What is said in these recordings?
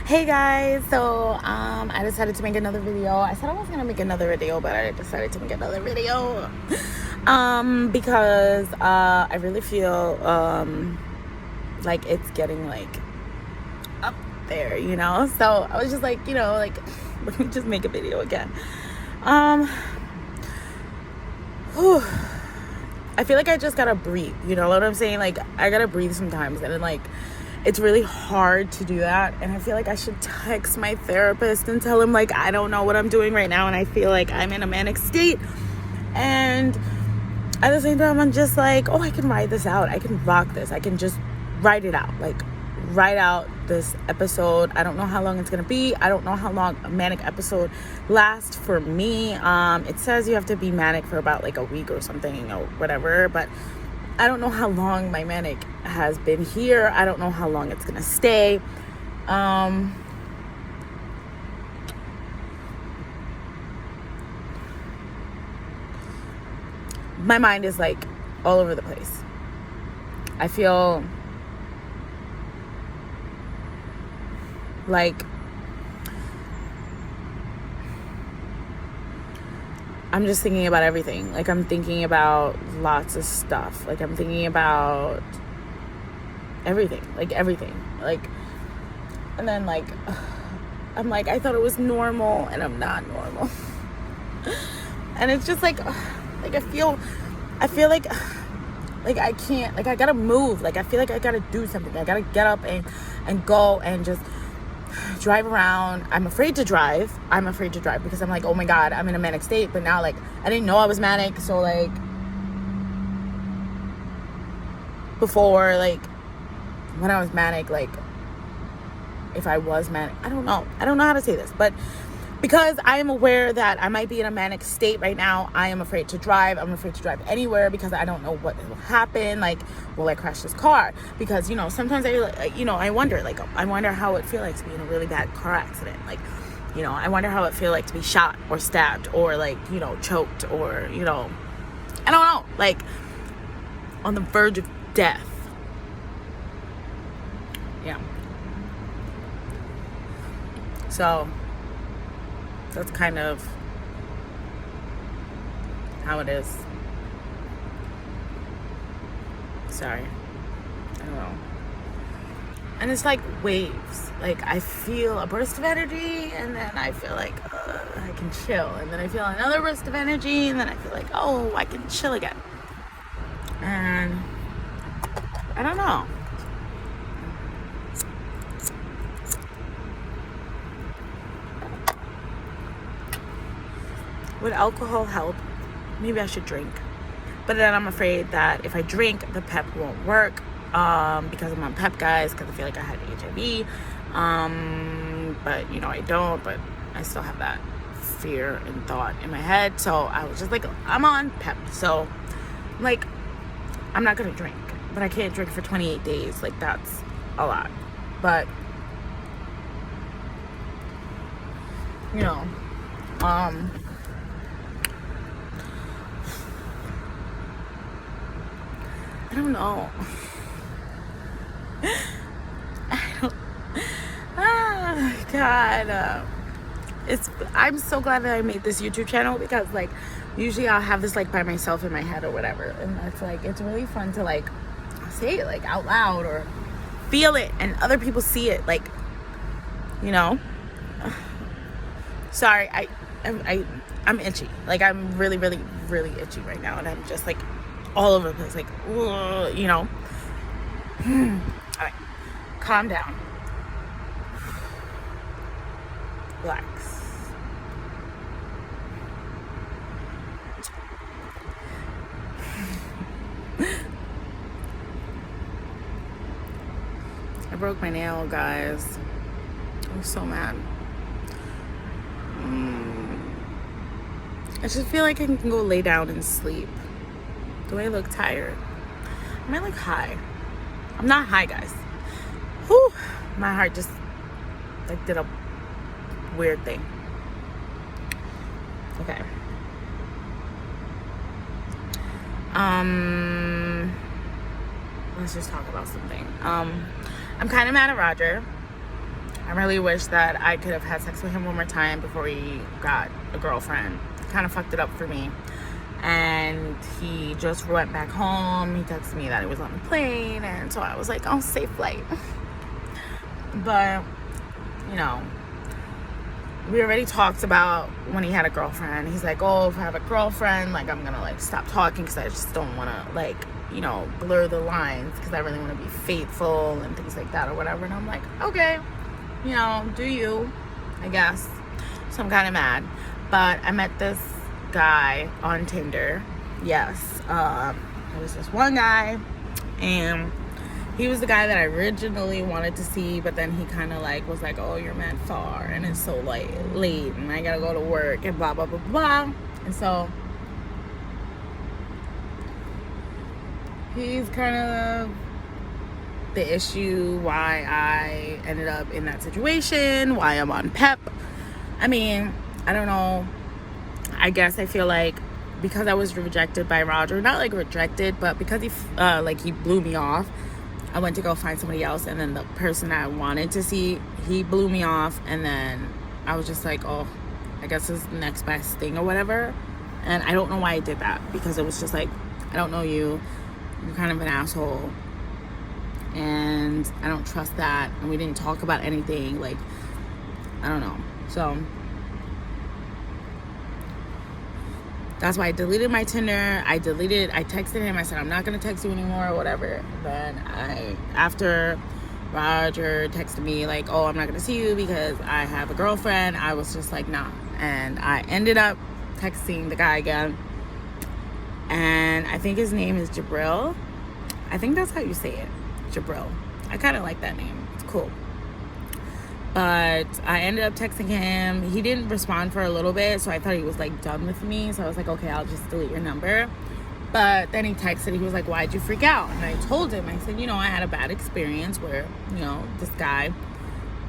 Hey guys, so I decided to make another video. I said I was gonna make another video, but I decided to make another video because I really feel like it's getting like up there, so I was just like, let me just make a video again. Whew. I feel like I just gotta breathe, you know what I'm saying? Like, I gotta breathe sometimes, and then like it's really hard to do that. And I feel like I should text my therapist and tell him like I don't know what I'm doing right now, and I feel like I'm in a manic state. And at the same time, I'm just like, oh, I can ride this out, I can rock this, I can just write it out, like write out this episode. I don't know how long it's gonna be. I don't know how long a manic episode lasts for me. It says you have to be manic for about like a week or something or whatever, but I don't know how long my manic has been here. I don't know how long it's gonna stay. My mind is like all over the place. I feel like I'm just thinking about everything. Like, I'm thinking about lots of stuff. Like, I'm thinking about everything. Like, and then like I'm like, I thought it was normal and I'm not normal. And it's just like I feel like I can't, like I gotta move. Like, I feel like I gotta do something. I gotta get up and go and just drive around. I'm afraid to drive because I'm like, oh my god, I'm in a manic state. But now, like, I didn't know I was manic, so like before, like when I was manic, like if I was manic, I don't know how to say this, but because I am aware that I might be in a manic state right now, I am afraid to drive. I'm afraid to drive anywhere because I don't know what will happen. Like, will I crash this car? Because, sometimes I wonder how it feels like to be in a really bad car accident. Like, I wonder how it feels like to be shot or stabbed or like, choked or, I don't know, like on the verge of death. Yeah. So that's kind of how it is. Sorry. I don't know. And it's like waves. Like, I feel a burst of energy, and then I feel like I can chill. And then I feel another burst of energy, and then I feel like, oh, I can chill again. And I don't know. Would alcohol help? Maybe I should drink. But then I'm afraid that if I drink, the PEP won't work because I'm on PEP, guys, because I feel like I had HIV. But, I don't. But I still have that fear and thought in my head. So I was just like, I'm on PEP. So, like, I'm not going to drink. But I can't drink for 28 days. Like, that's a lot. But, I don't know. God. I'm so glad that I made this YouTube channel because, like, usually I'll have this, like, by myself in my head or whatever. And it's, like, it's really fun to, like, say it, like, out loud or feel it and other people see it. Like, Sorry, I'm itchy. Like, I'm really, really, really itchy right now. And I'm just, like, all over the place, like, all right, calm down, relax. I broke my nail, guys. I was so mad. I just feel like I can go lay down and sleep. Do I look tired? Am I like high? I'm not high, guys. Whew. My heart just like did a weird thing. Okay. Let's just talk about something. I'm kind of mad at Roger. I really wish that I could have had sex with him one more time before he got a girlfriend. Kind of fucked it up for me. And he just went back home. He texted me that he was on the plane, and so I was like, oh, safe flight. But, you know, we already talked about when he had a girlfriend. He's like, oh, if I have a girlfriend, like, I'm gonna, like, stop talking because I just don't want to, like, you know, blur the lines because I really want to be faithful and things like that or whatever. And I'm like, okay, you know, do you, I guess. So I'm kind of mad. But I met this guy on Tinder. Yes. There was this one guy, and he was the guy that I originally wanted to see, but then he kind of like was like, oh, you're mad far and it's so like late and I gotta go to work and blah blah blah blah. And so he's kind of the issue why I ended up in that situation, why I'm on PEP. I mean, I don't know. I guess I feel like because I was rejected by Roger, not like rejected, but because he blew me off, I went to go find somebody else, and then the person I wanted to see, he blew me off, and then I was just like, oh, I guess this is the next best thing or whatever. And I don't know why I did that, because it was just like, I don't know you, you're kind of an asshole, and I don't trust that, and we didn't talk about anything, like, I don't know. So that's why I deleted my Tinder. I texted him. I said, I'm not going to text you anymore or whatever. Then after Roger texted me like, oh, I'm not going to see you because I have a girlfriend, I was just like, nah. And I ended up texting the guy again. And I think his name is Jabril. I think that's how you say it. Jabril. I kind of like that name. It's cool. But I ended up texting him. He didn't respond for a little bit, so I thought he was like done with me. So I was like, okay, I'll just delete your number. But then he texted, he was like, why'd you freak out? And I told him, I said, you know, I had a bad experience where, you know, this guy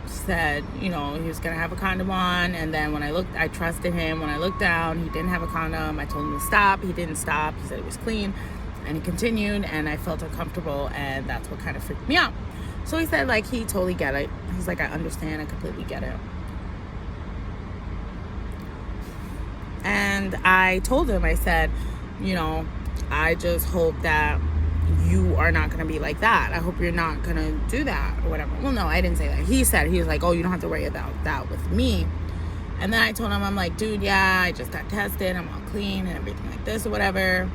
said, you know, he was gonna have a condom on, and then when I trusted him. When I looked down, he didn't have a condom. I told him to stop. He didn't stop. He said it was clean, and he continued, and I felt uncomfortable, and that's what kind of freaked me out. So he said, like, he totally get it. He's like, I understand. I completely get it. And I told him, I said, you know, I just hope that you are not going to be like that. I hope you're not going to do that or whatever. Well, no, I didn't say that. He was like, oh, you don't have to worry about that with me. And then I told him, I'm like, dude, yeah, I just got tested. I'm all clean and everything like this or whatever.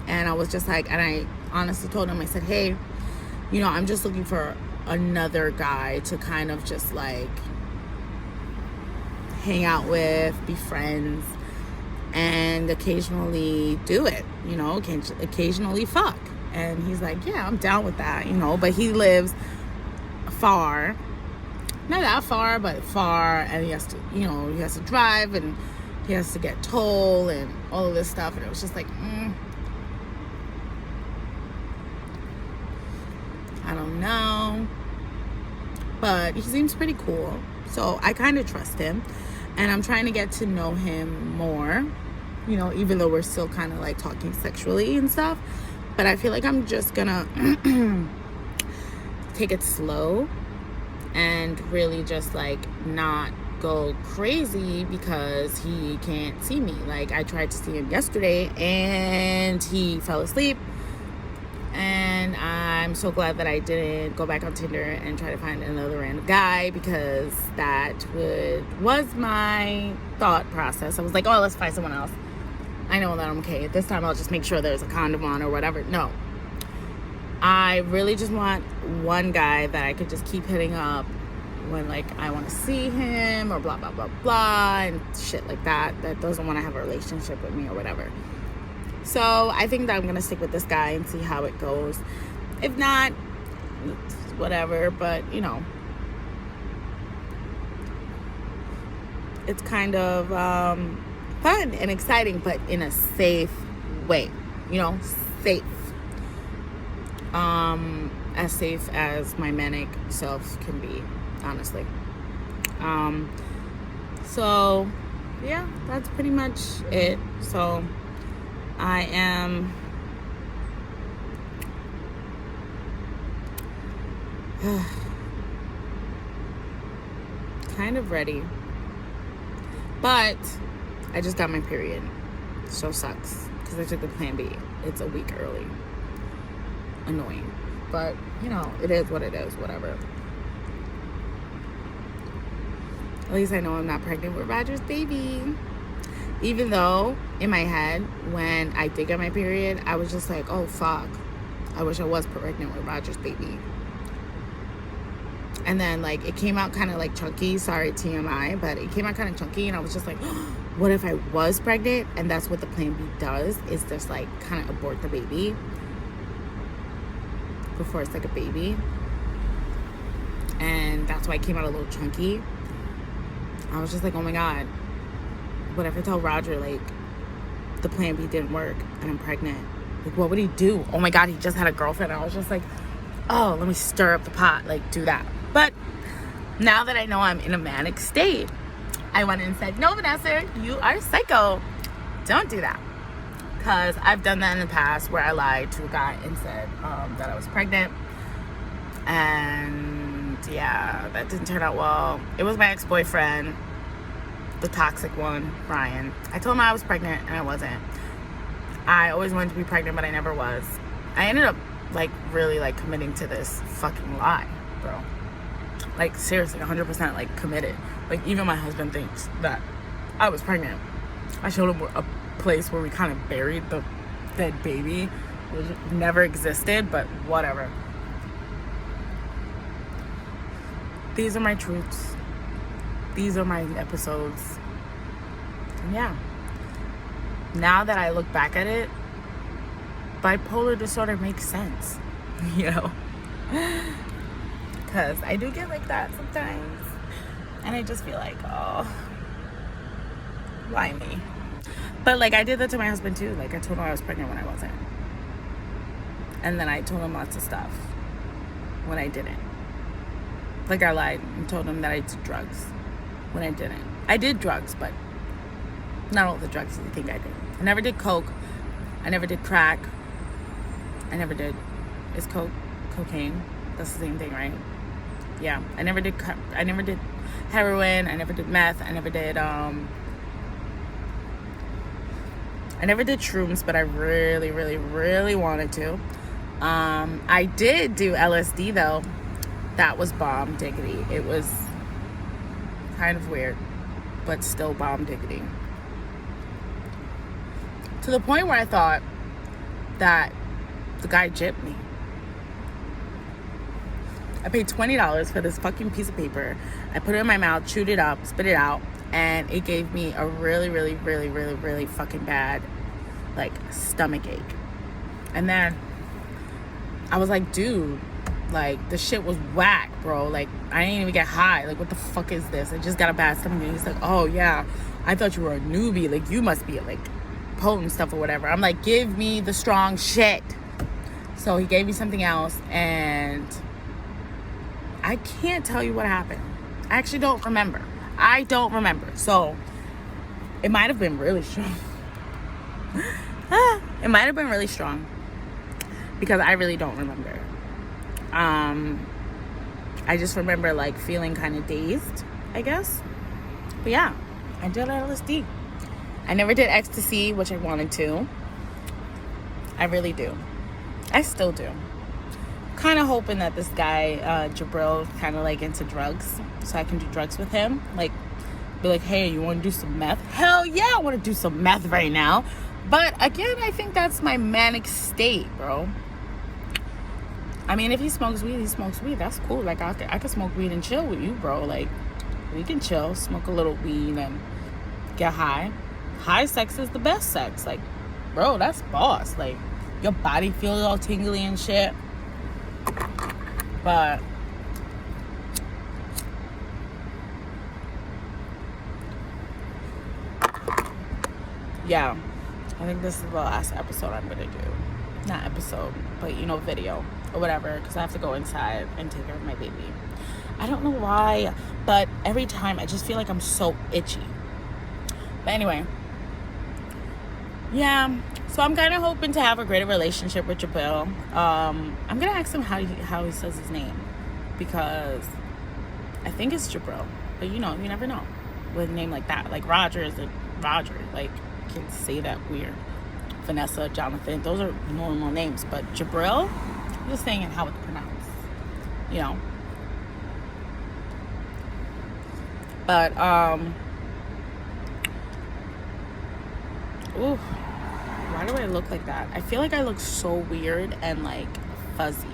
And I was just like, and I honestly told him, I said, hey, you know, I'm just looking for another guy to kind of just like hang out with, be friends, and occasionally do it, you know, occasionally fuck. And he's like, yeah, I'm down with that, you know, but he lives far, not that far, but far, and he has to, you know, he has to drive, and he has to get toll and all of this stuff. And it was just like, I don't know, but he seems pretty cool, so I kind of trust him, and I'm trying to get to know him more, you know, even though we're still kind of like talking sexually and stuff. But I feel like I'm just gonna take it slow and really just like not go crazy because he can't see me. Like, I tried to see him yesterday and he fell asleep. And I'm so glad that I didn't go back on Tinder and try to find another random guy, because that was my thought process. I was like, oh, let's find someone else. I know that I'm okay. This time I'll just make sure there's a condom on or whatever. No. I really just want one guy that I could just keep hitting up when, like, I want to see him or blah, blah, blah, blah, and shit like that, that doesn't want to have a relationship with me or whatever. So I think that I'm going to stick with this guy and see how it goes. If not, whatever. But, you know, it's kind of fun and exciting, but in a safe way. You know, safe. As safe as my manic self can be, honestly. So, yeah, that's pretty much it. So I am kind of ready. But I just got my period. So sucks. Because I took the Plan B. It's a week early. Annoying. But, you know, it is what it is. Whatever. At least I know I'm not pregnant with Roger's baby. Even though, in my head, when I did get my period, I was just like, oh, fuck. I wish I was pregnant with Roger's baby. And then, like, it came out kind of, like, chunky. Sorry, TMI. But it came out kind of chunky. And I was just like, what if I was pregnant? And that's what the Plan B does. Is just, like, kind of abort the baby. Before it's, like, a baby. And that's why it came out a little chunky. I was just like, oh, my God. What if I tell Roger, like, the Plan B didn't work and I'm pregnant? Like, what would he do? Oh, my God, he just had a girlfriend. I was just like, oh, let me stir up the pot. Like, do that. But now that I know I'm in a manic state, I went and said, no, Vanessa, you are psycho. Don't do that. Because I've done that in the past where I lied to a guy and said that I was pregnant. And, yeah, that didn't turn out well. It was my ex-boyfriend, the toxic one, Brian. I told him I was pregnant, and I wasn't. I always wanted to be pregnant, but I never was. I ended up, like, really, like, committing to this fucking lie, bro. Like, seriously, 100%, like, committed. Like, even my husband thinks that I was pregnant. I showed him a place where we kind of buried the dead baby, which never existed, but whatever. These are my truths. These are my episodes. And yeah. Now that I look back at it, bipolar disorder makes sense. You know? Because I do get like that sometimes. And I just feel like, oh, why me? But like I did that to my husband too. Like I told him I was pregnant when I wasn't. And then I told him lots of stuff when I didn't. Like I lied and told him that I did drugs when I didn't. I did drugs, but not all the drugs you think I did. I never did coke. I never did crack. I never did. Is cocaine? That's the same thing, right? Yeah. I never did heroin. I never did meth. I never did shrooms, but I really, really, really wanted to. I did do LSD though. That was bomb diggity. It was kind of weird, but still bomb diggity. To the point where I thought that the guy gypped me. I paid $20 for this fucking piece of paper. I put it in my mouth, chewed it up, spit it out, and it gave me a really, really, really, really, really fucking bad, like, stomach ache. And then I was like, dude, like, the shit was whack, bro. Like, I didn't even get high. Like, what the fuck is this? I just got a bad stomach ache. He's like, oh, yeah, I thought you were a newbie. Like, you must be, like, potent stuff or whatever. I'm like, give me the strong shit. So he gave me something else, and I can't tell you what happened. I actually don't remember. I don't remember. So it might have been really strong. It might have been really strong because I really don't remember. I just remember like feeling kind of dazed, I guess. But yeah, I did LSD. I never did ecstasy, which I wanted to. I really do. I still do. Kind of hoping that this guy, Jabril, kind of like into drugs, so I can do drugs with him. Like, be like, hey, you want to do some meth? Hell yeah, I want to do some meth right now. But again, I think that's my manic state, bro. I mean, if he smokes weed, he smokes weed. That's cool. Like, I could smoke weed and chill with you, bro. Like, we can chill, smoke a little weed and get high. High sex is the best sex. Like, bro, that's boss. Like, your body feels all tingly and shit. But yeah, I think this is the last episode I'm gonna do. Not episode, but you know, video or whatever, because I have to go inside and take care of my baby. I don't know why, but every time I just feel like I'm so itchy. But anyway, yeah, so I'm kind of hoping to have a greater relationship with Jabril. I'm gonna ask him how he says his name, because I think it's Jabril. But you know, you never know with a name like that. Like Roger is a Roger. Like, you can't say that weird. Vanessa, Jonathan, those are normal names. But Jabril, I'm just saying it how it's pronounced. You know. But ooh, why do I look like that? I feel like I look so weird and like fuzzy.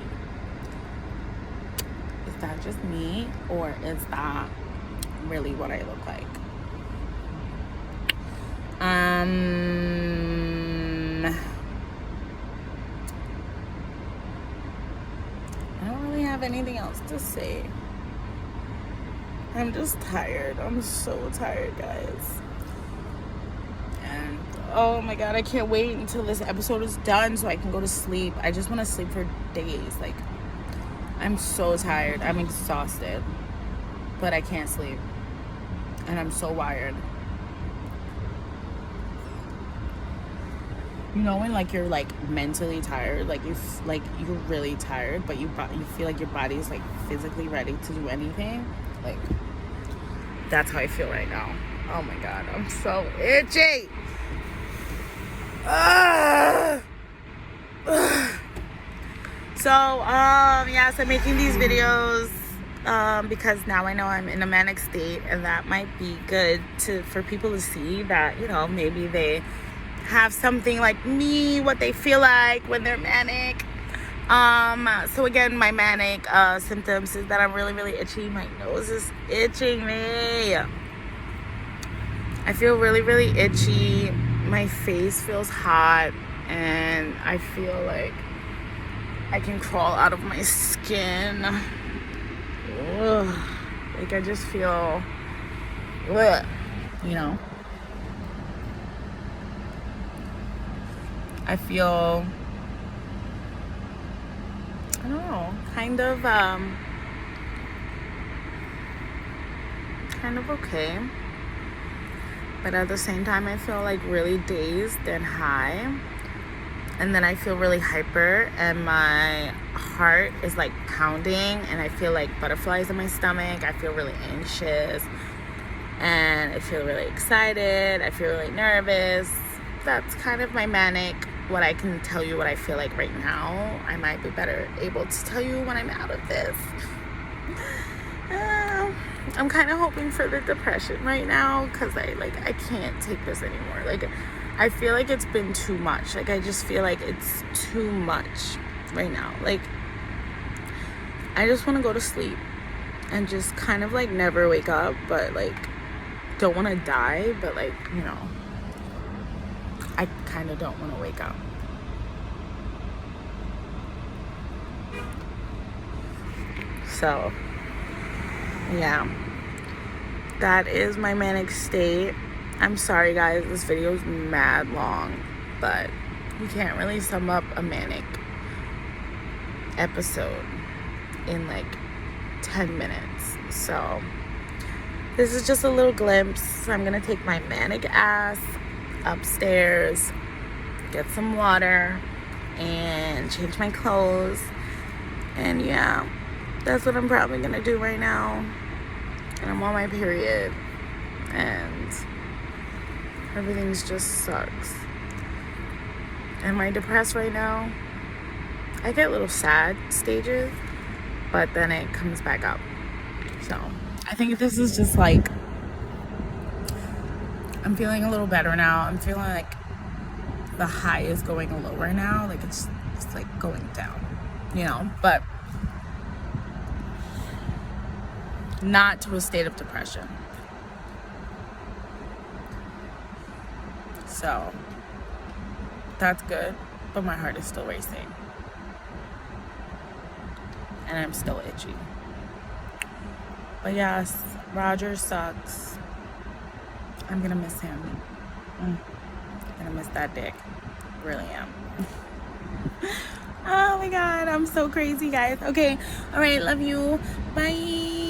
Is that just me, or is that really what I look like? I don't really have anything else to say. I'm just tired. I'm so tired, guys. And oh my god, I can't wait until this episode is done so I can go to sleep. I just want to sleep for days. Like, I'm so tired. I'm exhausted. But I can't sleep. And I'm so wired. You know when like you're like mentally tired, like you're really tired, but you feel like your body is like physically ready to do anything. Like, that's how I feel right now. Oh my god, I'm so itchy. So yes, I'm making these videos because now I know I'm in a manic state, and that might be good for people to see that, you know, maybe they have something like me, what they feel like when they're manic. So again, my manic symptoms is that I'm really, really itchy. My nose is itching me. I feel really, really itchy. My face feels hot, and I feel like I can crawl out of my skin. Ugh. Like, I just feel, ugh, you know. I feel, I don't know, kind of okay. But at the same time, I feel like really dazed and high. And then I feel really hyper, and my heart is like pounding, and I feel like butterflies in my stomach. I feel really anxious, and I feel really excited. I feel really nervous. That's kind of my manic. What I can tell you what I feel like right now. I might be better able to tell you when I'm out of this. I'm kind of hoping for the depression right now, because I can't take this anymore. Like, I feel like it's been too much. Like, I just feel like it's too much right now. Like, I just want to go to sleep and just kind of like never wake up, but like don't want to die, but like, you know, I kind of don't want to wake up. So yeah, that is my manic state. I'm sorry guys, this video is mad long, but you can't really sum up a manic episode in like 10 minutes. So this is just a little glimpse. I'm gonna take my manic ass upstairs, get some water, and change my clothes. And yeah, that's what I'm probably gonna do right now. And I'm on my period, and everything's just sucks. Am I depressed right now? I get little sad stages, but then it comes back up. So I think this is just like, I'm feeling a little better now. I'm feeling like the high is going lower now. Like it's like going down, you know, but not to a state of depression. So that's good, but my heart is still racing. And I'm still itchy. But yes, Roger sucks. I'm gonna miss him. Gonna miss that dick. Really am. Oh my god, I'm so crazy, guys. Okay, all right, love you. Bye.